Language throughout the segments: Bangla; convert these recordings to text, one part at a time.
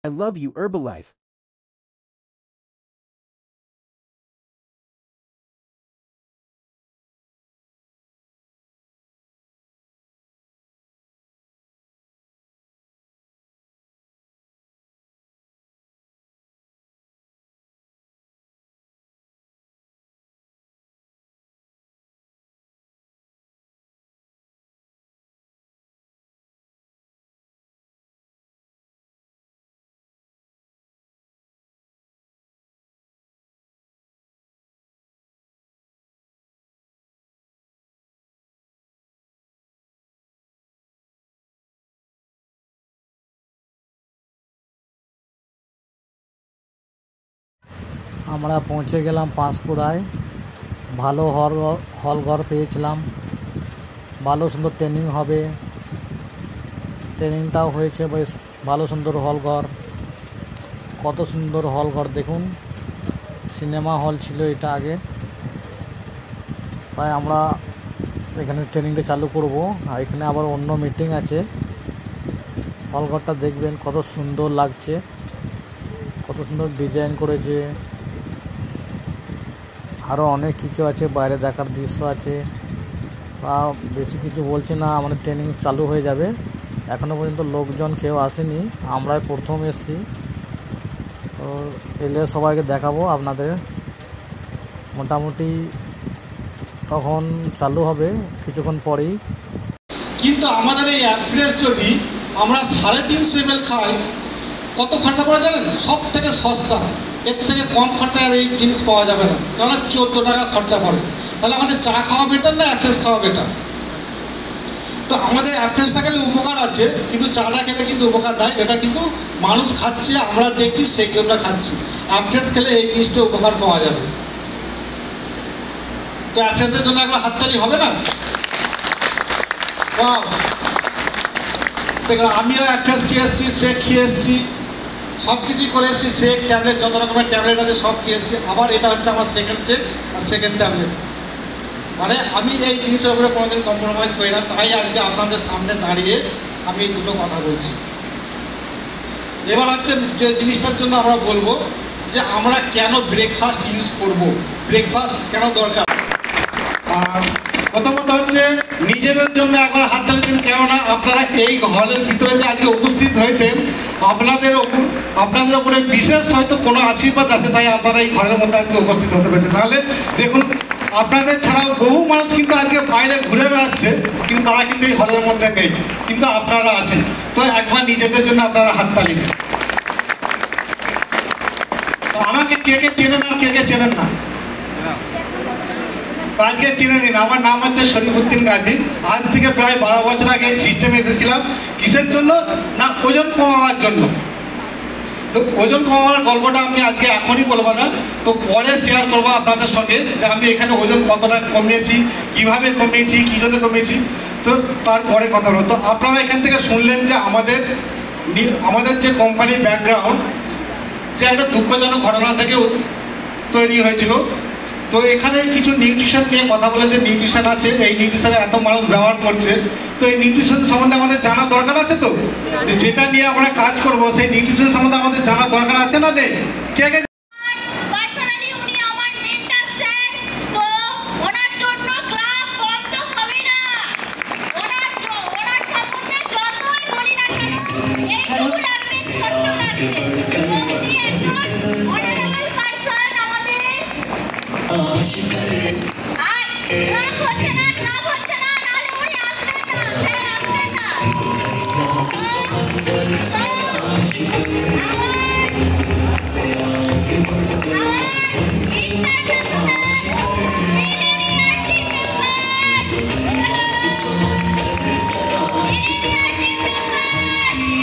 I love you, Herbalife. আমরা পৌঁছে গেলাম পাঁশকুড়ায়। ভালো হল ঘর পেয়েছিলাম, ভালো সুন্দর ট্রেনিং হবে, ট্রেনিংটাও হয়েছে বেশ ভালো সুন্দর হল ঘর। কত সুন্দর হল ঘর দেখুন, সিনেমা হল ছিল এটা আগে। তাই আমরা এখানে ট্রেনিংটা চালু করব। আর এখানে আবার অন্য মিটিং আছে। হল ঘরটা দেখবেন কত সুন্দর লাগছে, কত সুন্দর ডিজাইন করেছে। আরও অনেক কিছু আছে, বাইরে দেখার দৃশ্য আছে। বা বেশি কিছু বলছি না, আমাদের ট্রেনিং চালু হয়ে যাবে। এখনও পর্যন্ত লোকজন কেউ আসেনি, আমরাই প্রথম এসেছি। তো এলে সবাইকে দেখাবো আপনাদের। মোটামুটি তখন চালু হবে কিছুক্ষণ পরেই। কিন্তু আমাদের এই অ্যাপ্রেস যদি আমরা 350 ml খাই, কত খরচা পড়ে জানেন? সব থেকে সস্তা, এর থেকে কম খরচায় আর এই জিনিস পাওয়া যাবে না। কেননা 14 টাকা খরচা পড়ে। তাহলে আমাদের চা খাওয়া বেটার না অ্যাপ্রেস খাওয়া বেটার? তো আমাদের অ্যাপ্রেসটা খেলে উপকার আছে, কিন্তু চাটা খেলে কিন্তু উপকার নাই। এটা কিন্তু মানুষ খাচ্ছে, আমরা দেখছি, সেই জন্য খাচ্ছি। অ্যাপ্রেস খেলে এই জিনিসটা উপকার পাওয়া যাবে। তো অ্যাপ্রেসের জন্য একবার হাততালি হবে না? দেখুন, আমিও অ্যাপ্রেস খেয়ে এসেছি, শেক খেয়ে এসেছি, সব কিছুই করে এসেছি। শেক, ট্যাবলেট, যত রকমের ট্যাবলেট আছে সব খেয়ে এসেছি। আবার এটা হচ্ছে আমার সেকেন্ড শেক আর সেকেন্ড ট্যাবলেট। মানে আমি এই জিনিসের উপরে কোনোদিন কম্প্রোমাইজ করি না। তাই আজকে আপনাদের সামনে দাঁড়িয়ে আমি এই দুটো কথা বলছি। এবার হচ্ছে যে জিনিসটার জন্য আমরা বলবো যে আমরা কেন ব্রেকফাস্ট ইউজ করব, ব্রেকফাস্ট কেন দরকার। আর প্রথমত হচ্ছে নিজেদের জন্য একবার হাততালি দিন। কেননা আপনারা এই হলের ভিতরে যে আজকে উপস্থিত হয়েছেন, আপনাদের উপরে বিশেষ হয়তো কোনো আশীর্বাদ আছে, তাই আপনারা এই ঘরের মধ্যে আজকে উপস্থিত হতে পেরেছেন। তাহলে দেখুন, আপনাদের ছাড়াও বহু মানুষ কিন্তু আজকে বাইরে ঘুরে বেড়াচ্ছে, কিন্তু তারা কিন্তু এই হলের মধ্যে নেই, কিন্তু আপনারা আছেন। তো একবার নিজেদের জন্য আপনারা হাততালি দিন। তো আমাকে কে কে চেনেন আর কে কে চেনেন না আজকে চিনে নিন। আমার নাম হচ্ছে শরীফুদ্দিন গাজী। আজ থেকে প্রায় 12 বছর আগে এই সিস্টেমে এসেছিলাম। কিসের জন্য? না, ওজন কমাবার জন্য। তো ওজন কমাবার গল্পটা আমি আজকে এখনই বলবো না, তো পরে শেয়ার করবো আপনাদের সঙ্গে যে আমি এখানে ওজন কতটা কমিয়েছি, কিভাবে কমিয়েছি, কী জন্য কমিয়েছি। তো তারপরে কথা বলবো। তো আপনারা এখান থেকে শুনলেন যে আমাদের যে কোম্পানির ব্যাকগ্রাউন্ড, যে একটা দুঃখজনক ঘটনা থেকে তৈরি হয়েছিল। তো এখানে কিছু নিউট্রিশন নিয়ে কথা বলে, যে নিউট্রিশন আছে, এই নিউট্রিশনে এত মানুষ ব্যবহার করছে। তো এই নিউট্রিশন সম্বন্ধে আমাদের জানার দরকার আছে। তো যেটা নিয়ে আমরা কাজ করব, সেই নিউট্রিশন সম্বন্ধে আমাদের জানার দরকার আছে না নেই? কে কে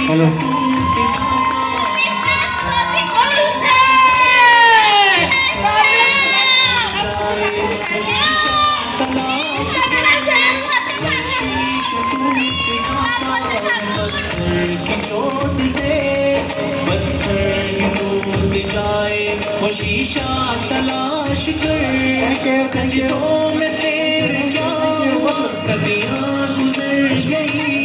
হ্যালো शीशा तलाश कर सजदों में तेरे क्या सदियां गुजर गई,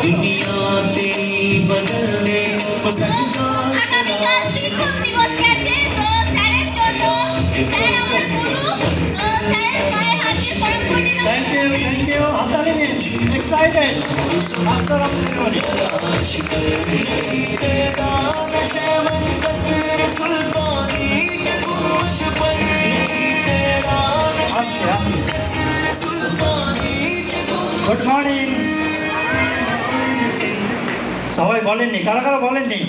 दुनिया तेरी बदलने सजदा আজকে শিক্ষক দিবস গেছে, তো স্যারের জন্য স্যার আমার গুরু, তো স্যারের পায়ে হাত দিয়ে প্রণাম করে নিলাম। থ্যাংক ইউ হাতালি দিন excited master of ceremony good morning সবাই বলেননি কারা কারা বলেননি